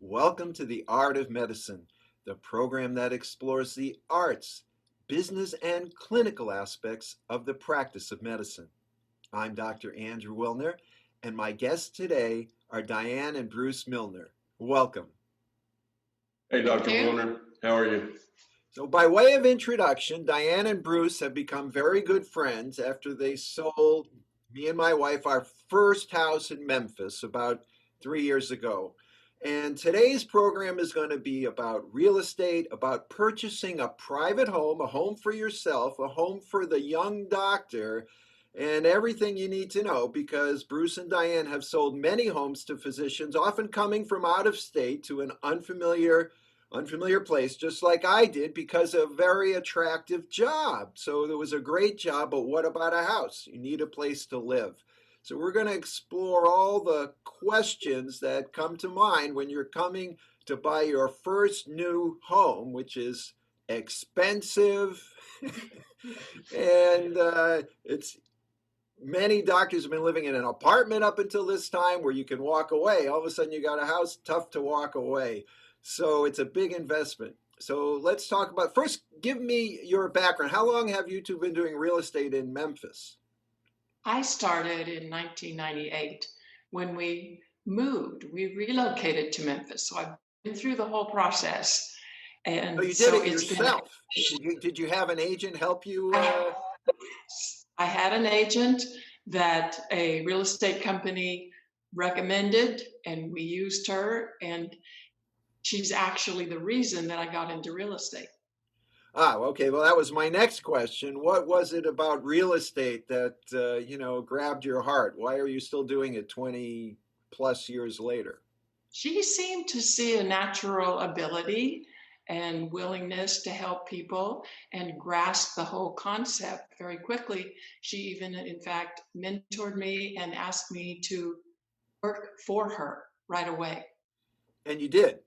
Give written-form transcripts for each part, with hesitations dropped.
Welcome to The Art of Medicine, the program that explores the arts, business, and clinical aspects of the practice of medicine. I'm Dr. Andrew Wilner, and my guests today are Dianne and Bruce Milner. Welcome. Hey, Dr. Milner, how are you? So, by way of introduction, Dianne and Bruce have become very good friends after they sold me and my wife our first house in Memphis about 3 years ago. And today's program is going to be about real estate, about purchasing a private home, a home for yourself, a home for the young doctor, and everything you need to know because Bruce and Dianne have sold many homes to physicians, often coming from out of state to an unfamiliar place, just like I did, because of a very attractive job. So there was a great job, but what about a house? You need a place to live. So we're going to explore all the questions that come to mind when you're coming to buy your first new home, which is expensive. And it's many doctors have been living in an apartment up until this time where you can walk away. All of a sudden you got a house, tough to walk away. So it's a big investment. So let's talk about, first, give me your background. How long have you two been doing real estate in Memphis? I started in 1998 when we moved. We relocated to Memphis. So I've been through the whole process. And you did it yourself. Did you have an agent help you? I had an agent that a real estate company recommended, and we used her. And she's actually the reason that I got into real estate. Okay. Well, that was my next question. What was it about real estate that, grabbed your heart? Why are you still doing it 20 plus years later? She seemed to see a natural ability and willingness to help people and grasp the whole concept very quickly. She even, in fact, mentored me and asked me to work for her right away. And you did?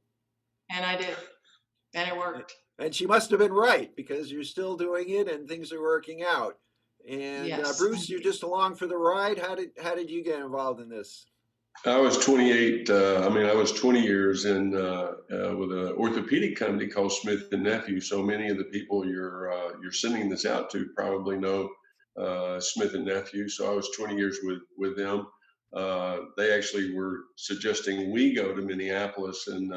And I did. And it worked. And she must have been right because you're still doing it and things are working out. And yes. Bruce, you're just along for the ride. How did you get involved in this? I was 28. I was 20 years in with an orthopedic company called Smith and Nephew. So many of the people you're sending this out to probably know Smith and Nephew. So I was 20 years with them. They actually were suggesting we go to Minneapolis, and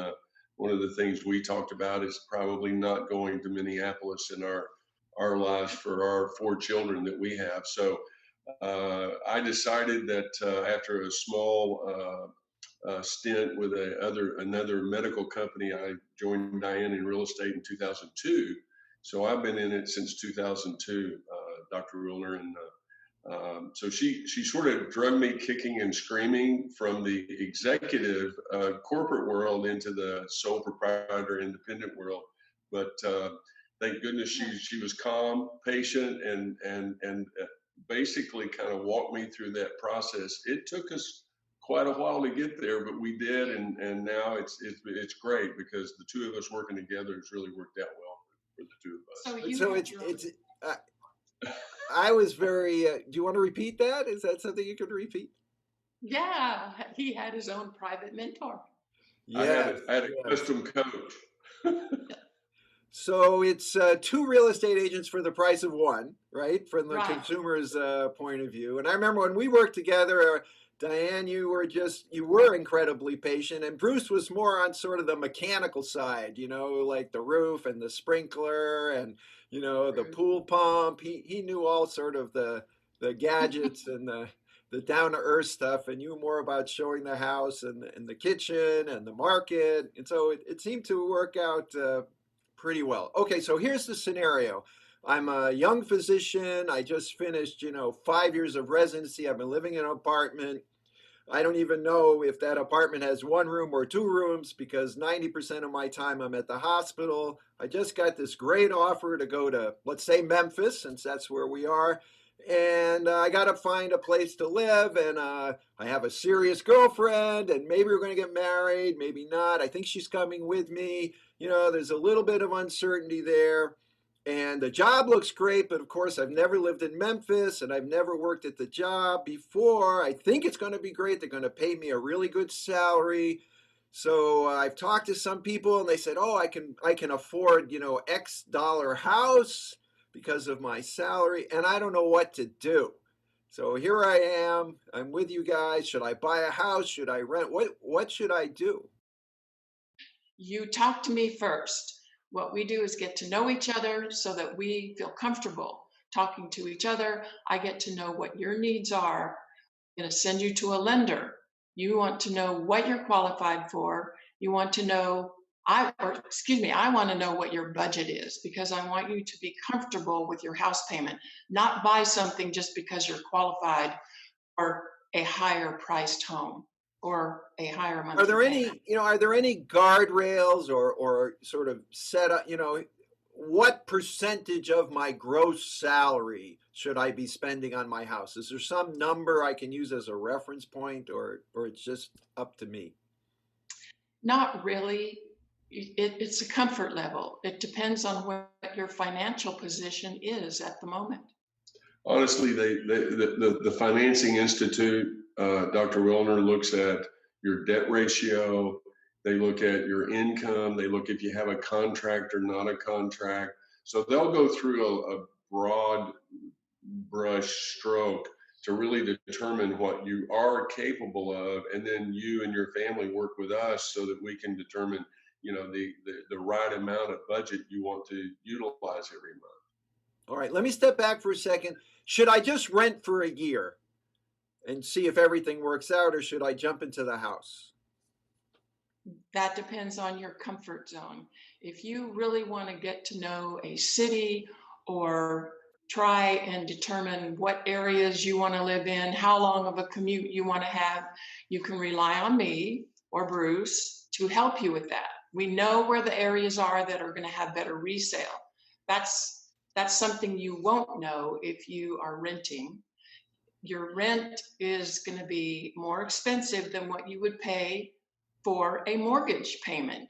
one of the things we talked about is probably not going to Minneapolis in our lives for our 4 children that we have. So I decided that after a small stint with another medical company, I joined Dianne in real estate in 2002. So I've been in it since 2002, Dr. Wilner, and so she sort of drugged me kicking and screaming from the executive corporate world into the sole proprietor independent world. But thank goodness she was calm, patient, and basically kind of walked me through that process. It took us quite a while to get there, but we did, and now it's great because the two of us working together has really worked out well for the two of us. So it's I was very. Do you want to repeat that? Is that something you could repeat? Yeah, he had his own private mentor. Yeah, I had a custom coach. So it's 2 real estate agents for the price of one, right? From the consumer's point of view. And I remember when we worked together, Dianne, you were incredibly patient, and Bruce was more on sort of the mechanical side, like the roof and the sprinkler and, the pool pump. He knew all sort of the gadgets and the down-to-earth stuff, and you more about showing the house and the kitchen and the market. And so it seemed to work out pretty well. Okay, so here's the scenario. I'm a young physician. I just finished, 5 years of residency. I've been living in an apartment. I don't even know if that apartment has 1 room or 2 rooms because 90% of my time I'm at the hospital. I just got this great offer to go to, let's say, Memphis, since that's where we are. And I got to find a place to live. And I have a serious girlfriend, and maybe we're going to get married, maybe not. I think she's coming with me. There's a little bit of uncertainty there. And the job looks great, but of course, I've never lived in Memphis and I've never worked at the job before. I think it's going to be great. They're going to pay me a really good salary. So I've talked to some people and they said, "Oh, I can afford, X dollar house because of my salary and I don't know what to do." So here I am. I'm with you guys. Should I buy a house? Should I rent? What should I do? You talk to me first. What we do is get to know each other so that we feel comfortable talking to each other. I get to know what your needs are. I'm going to send you to a lender. You want to know what you're qualified for. You want to know, I want to know what your budget is because I want you to be comfortable with your house payment, not buy something just because you're qualified for a higher priced home or a higher Are monthly there payment. any guardrails or sort of set up, what percentage of my gross salary should I be spending on my house? Is there some number I can use as a reference point or it's just up to me? Not really. It's a comfort level. It depends on what your financial position is at the moment. Honestly, the Financing Institute, Dr. Wilner, looks at your debt ratio. They look at your income. They look if you have a contract or not a contract. So they'll go through a broad brush stroke to really determine what you are capable of, and then you and your family work with us so that we can determine, the right amount of budget you want to utilize every month. All right, let me step back for a second. Should I just rent for a year and see if everything works out, or should I jump into the house? That depends on your comfort zone. If you really want to get to know a city or try and determine what areas you want to live in, how long of a commute you want to have, you can rely on me or Bruce to help you with that. We know where the areas are that are going to have better resale. That's something you won't know if you are renting. Your rent is going to be more expensive than what you would pay for a mortgage payment.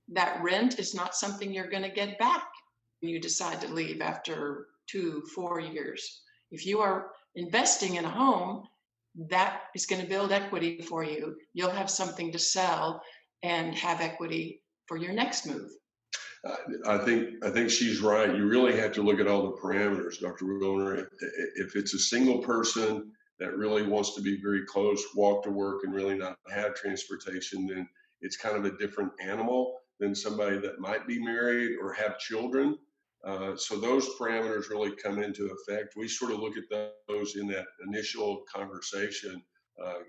That rent is not something you're going to get back when you decide to leave after 2-4 years. If you are investing in a home, that is going to build equity for you. You'll have something to sell and have equity for your next move. I think she's right. You really have to look at all the parameters, Dr. Wilner. If it's a single person that really wants to be very close, walk to work, and really not have transportation, then it's kind of a different animal than somebody that might be married or have children. So those parameters really come into effect. We sort of look at those in that initial conversation. Uh,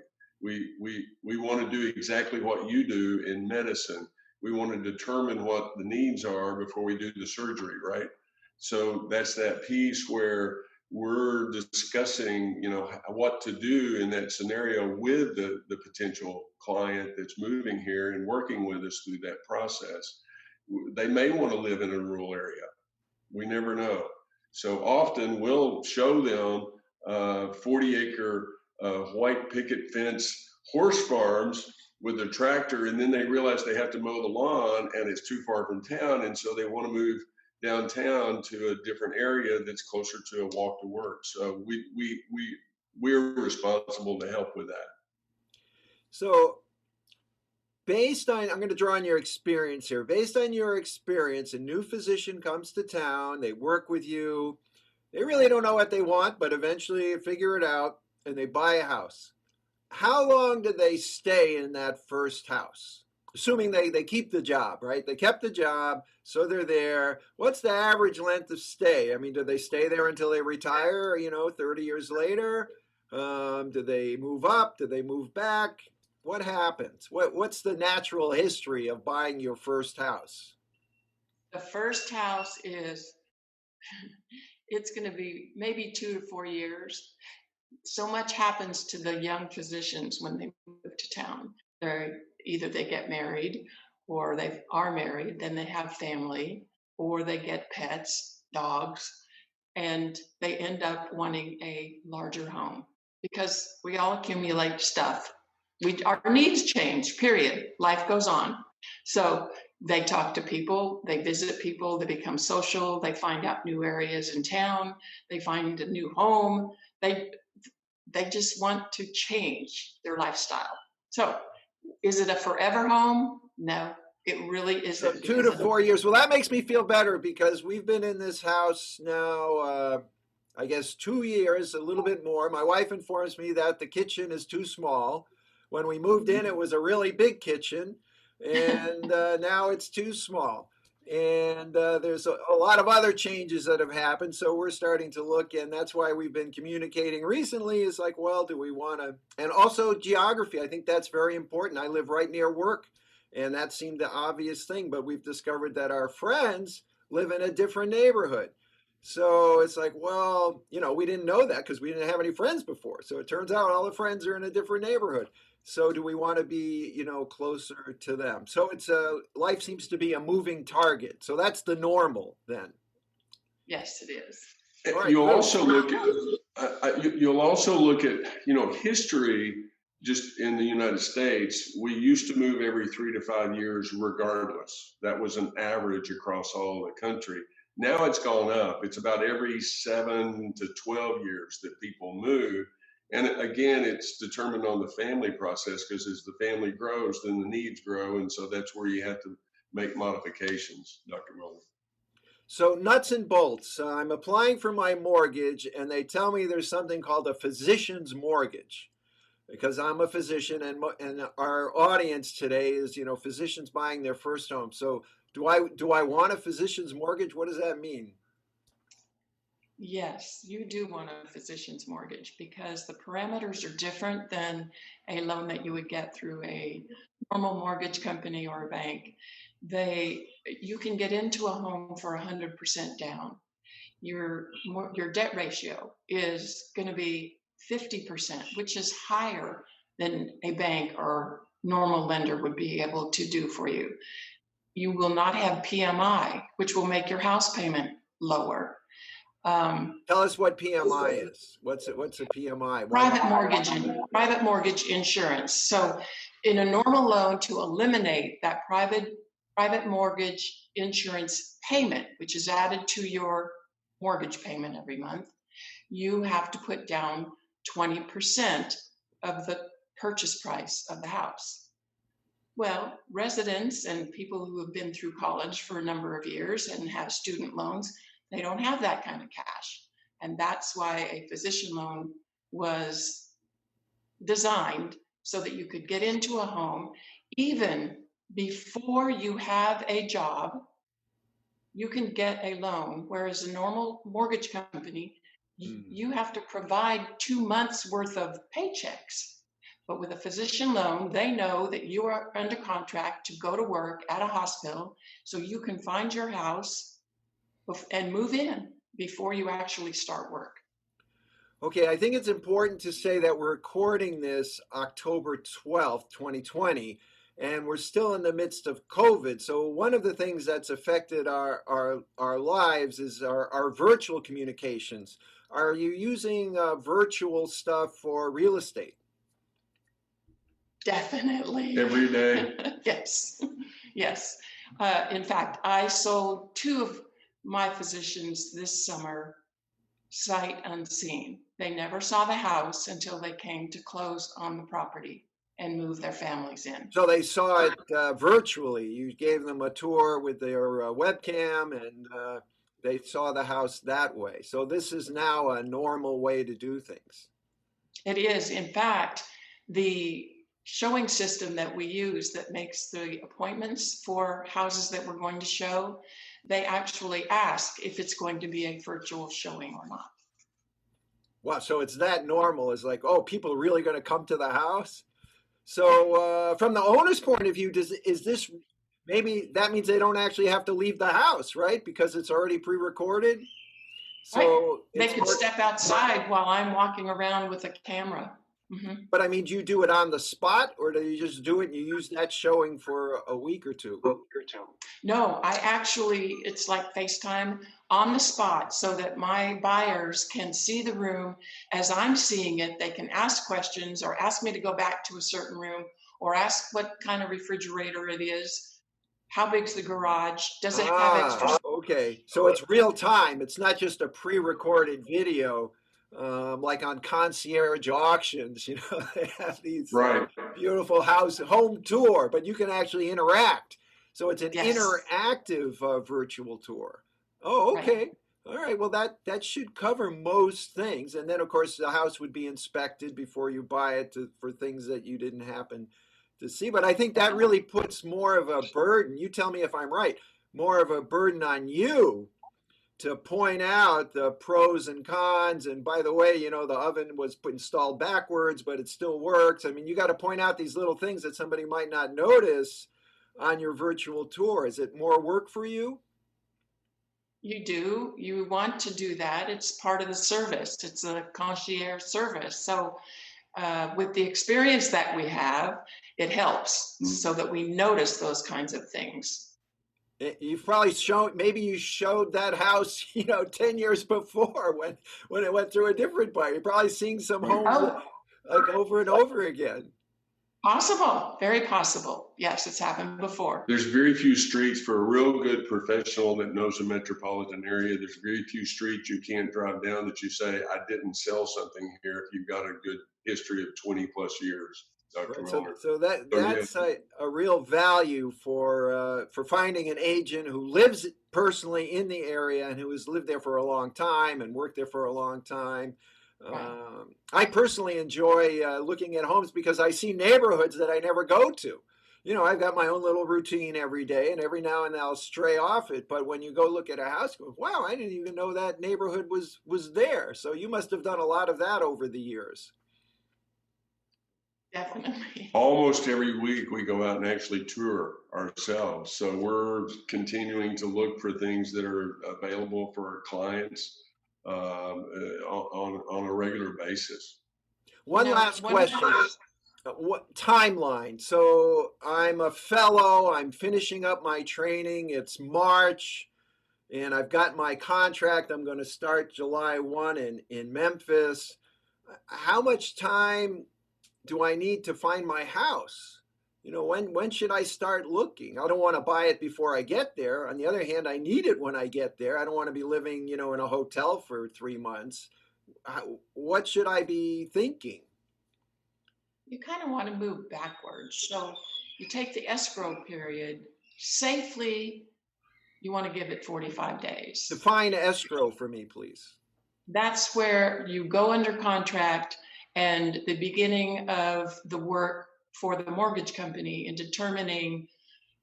we want to do exactly what you do in medicine. We want to determine what the needs are before we do the surgery, right? So that's that piece where we're discussing, what to do in that scenario with the potential client that's moving here and working with us through that process. They may want to live in a rural area. We never know. So often we'll show them 40-acre white picket fence horse farms with their tractor, and then they realize they have to mow the lawn and it's too far from town, and so they want to move downtown to a different area that's closer to a walk to work. So we're responsible to help with that. So I'm going to draw on your experience here. Based on your experience, a new physician comes to town, they work with you, they really don't know what they want, but eventually figure it out and they buy a house. How long do they stay in that first house? Assuming they keep the job, right? They kept the job, so they're there. What's the average length of stay? I mean, do they stay there until they retire, 30 years later? Do they move up? Do they move back? What happens? What's the natural history of buying your first house? The first house it's going to be maybe 2 to 4 years. So much happens to the young physicians when they move to town. Either they get married or they are married, then they have family, or they get pets, dogs, and they end up wanting a larger home because we all accumulate stuff. Our needs change, period. Life goes on. So they talk to people, they visit people, they become social, they find out new areas in town, they find a new home. They just want to change their lifestyle. So Is it a forever home? No, it really So isn't. 2 to 4 years. Well, that makes me feel better because we've been in this house now, I guess 2 years, a little bit more. My wife informs me that the kitchen is too small. When we moved in, it was a really big kitchen, and now it's too small. And there's a lot of other changes that have happened. So we're starting to look, and that's why we've been communicating recently is like, well, do we want to? And also geography. I think that's very important. I live right near work, and that seemed the obvious thing. But we've discovered that our friends live in a different neighborhood. So it's like, well, we didn't know that because we didn't have any friends before. So it turns out all the friends are in a different neighborhood. So do we want to be, closer to them? So it's life seems to be a moving target. So that's the normal then. Yes, it is. Right, you'll also look at history. Just in the United States, we used to move every 3 to 5 years regardless. That was an average across all the country. Now it's gone up. It's about every 7 to 12 years that people move. And again, it's determined on the family process because as the family grows, then the needs grow. And so that's where you have to make modifications, Dr. Milner. So nuts and bolts. I'm applying for my mortgage and they tell me there's something called a physician's mortgage because I'm a physician and our audience today is, physicians buying their first home. So do I want a physician's mortgage? What does that mean? Yes, you do want a physician's mortgage because the parameters are different than a loan that you would get through a normal mortgage company or a bank. You can get into a home for 100% down. Your debt ratio is going to be 50%, which is higher than a bank or normal lender would be able to do for you. You will not have PMI, which will make your house payment lower. Tell us what PMI is. What's a PMI? Private mortgage insurance. So in a normal loan, to eliminate that private mortgage insurance payment, which is added to your mortgage payment every month, you have to put down 20% of the purchase price of the house. Well, residents and people who have been through college for a number of years and have student loans, they don't have that kind of cash. And that's why a physician loan was designed so that you could get into a home even before you have a job. You can get a loan, whereas a normal mortgage company, you have to provide 2 months worth of paychecks. But with a physician loan, they know that you are under contract to go to work at a hospital, so you can find your house and move in before you actually start work. Okay, I think it's important to say that we're recording this October 12th, 2020, and we're still in the midst of COVID. So one of the things that's affected our lives is our virtual communications. Are you using virtual stuff for real estate? Definitely. Every day. Yes. In fact, I sold 2 of my physicians this summer sight unseen. They never saw the house until they came to close on the property and move their families in. So they saw it virtually. You gave them a tour with their webcam and they saw the house that way. So this is now a normal way to do things. It is. In fact, the showing system that we use that makes the appointments for houses that we're going to show, they actually ask if it's going to be a virtual showing or not. Wow, so it's that normal. It's like, oh, people are really going to come to the house? So from the owner's point of view, is this, maybe that means they don't actually have to leave the house, right? Because it's already pre-recorded? So right. They could step outside while I'm walking around with a camera. Mm-hmm. But I mean, do you do it on the spot or do you just do it and you use that showing for a week or two? No, it's like FaceTime on the spot so that my buyers can see the room as I'm seeing it. They can ask questions or ask me to go back to a certain room or ask what kind of refrigerator it is. How big's the garage? Does it have extra? Okay, so it's real time. It's not just a pre-recorded video. Like on concierge auctions, they have these. Right. beautiful house home tour, but you can actually interact. So it's an Yes. interactive virtual tour. Oh, okay. Right. All right. Well, that should cover most things. And then, of course, the house would be inspected before you buy it for things that you didn't happen to see. But I think that really puts more of a burden. You tell me if I'm right. More of a burden on you to point out the pros and cons. And by the way, the oven was installed backwards, but it still works. I mean, you got to point out these little things that somebody might not notice on your virtual tour. Is it more work for you? You do. You want to do that. It's part of the service. It's a concierge service. So with the experience that we have, it helps so that we notice those kinds of things. You've probably maybe you showed that house, 10 years before when it went through a different buyer. You're probably seeing some homes like over and over again. Possible, very possible. Yes, it's happened before. There's very few streets for a real good professional that knows a metropolitan area. There's very few streets you can't drive down that you say, I didn't sell something here if you've got a good history of 20 plus years. Dr. Milner. So that's a real value for finding an agent who lives personally in the area and who has lived there for a long time and worked there for a long time. Right. I personally enjoy looking at homes because I see neighborhoods that I never go to. I've got my own little routine every day, and every now and then I'll stray off it. But when you go look at a house, you go, wow, I didn't even know that neighborhood was there. So you must have done a lot of that over the years. Definitely. Almost every week we go out and actually tour ourselves. So we're continuing to look for things that are available for our clients on a regular basis. One last question. What timeline? So I'm a fellow, I'm finishing up my training. It's March and I've got my contract. I'm going to start July 1 in Memphis. How much time do I need to find my house? When should I start looking? I don't want to buy it before I get there. On the other hand, I need it when I get there. I don't want to be living, in a hotel for 3 months. What should I be thinking? You kind of want to move backwards. So you take the escrow period safely. You want to give it 45 days. Define escrow for me, please. That's where you go under contract and the beginning of the work for the mortgage company in determining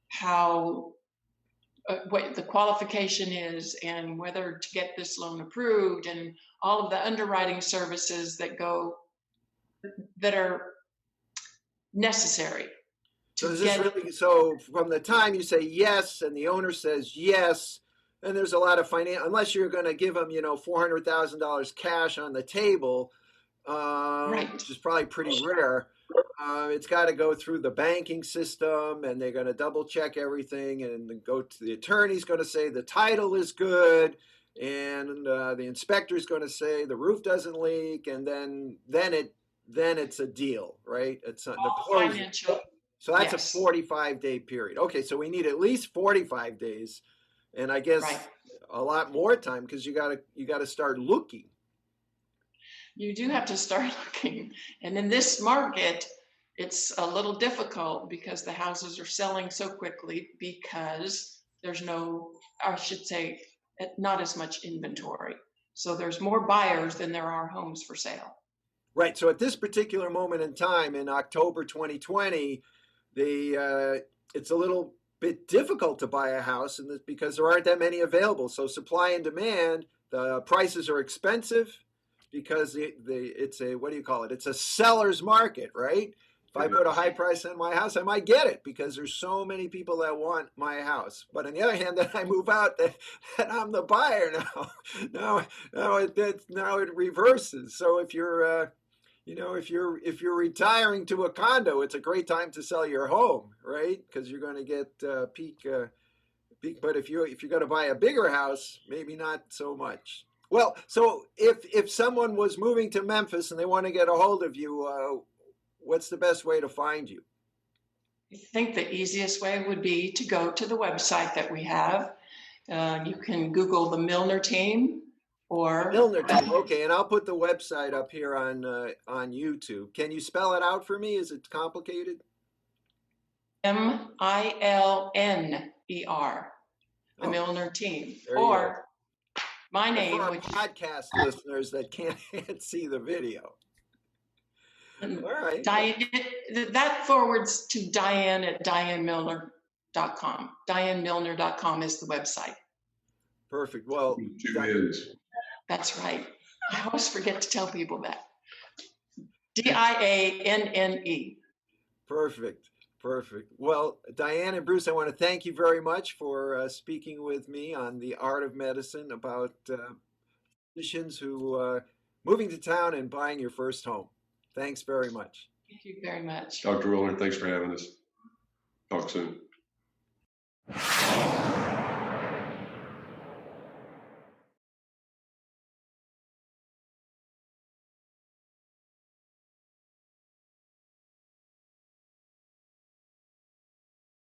how what the qualification is and whether to get this loan approved and all of the underwriting services that are necessary. So from the time you say yes and the owner says yes, and there's a lot of unless you're going to give them, $400,000 cash on the table, right, which is probably pretty rare. It's got to go through the banking system, and they're going to double check everything, and then go to the attorney's going to say the title is good, and the inspector's going to say the roof doesn't leak, and then it's a deal, right? It's the closing. Financial. So that's a 45-day period. Okay, so we need at least 45 days, and I guess a lot more time because you got to start looking. You do have to start looking. And in this market, it's a little difficult because the houses are selling so quickly because there's not as much inventory. So there's more buyers than there are homes for sale. Right. So at this particular moment in time in October 2020, it's a little bit difficult to buy a house because there aren't that many available. So supply and demand, the prices are expensive. Because it's a, what do you call it? It's a seller's market, right? If I put a high price on my house, I might get it because there's so many people that want my house. But on the other hand, then I move out, then I'm the buyer now. Now it reverses. So if you're, if you're retiring to a condo, it's a great time to sell your home, right? Because you're going to get peak. But if you're going to buy a bigger house, maybe not so much. Well, so if someone was moving to Memphis and they want to get a hold of you, what's the best way to find you? I think the easiest way would be to go to the website that we have. You can Google the Milner team, or Milner team. Okay, and I'll put the website up here on YouTube. Can you spell it out for me? Is it complicated? Milner, the Oh, Milner team, there you or my go. name, For our which podcast listeners that can't see the video. All right. that forwards to Dianne at DianneMilner.com. DianneMilner.com is the website. Perfect. Well, Two N's. That's right. I always forget to tell people that. Dianne. Perfect. Perfect. Well, Dianne and Bruce, I want to thank you very much for speaking with me on the art of medicine about physicians who moving to town and buying your first home. Thanks very much. Thank you very much. Dr. Milner, thanks for having us. Talk soon.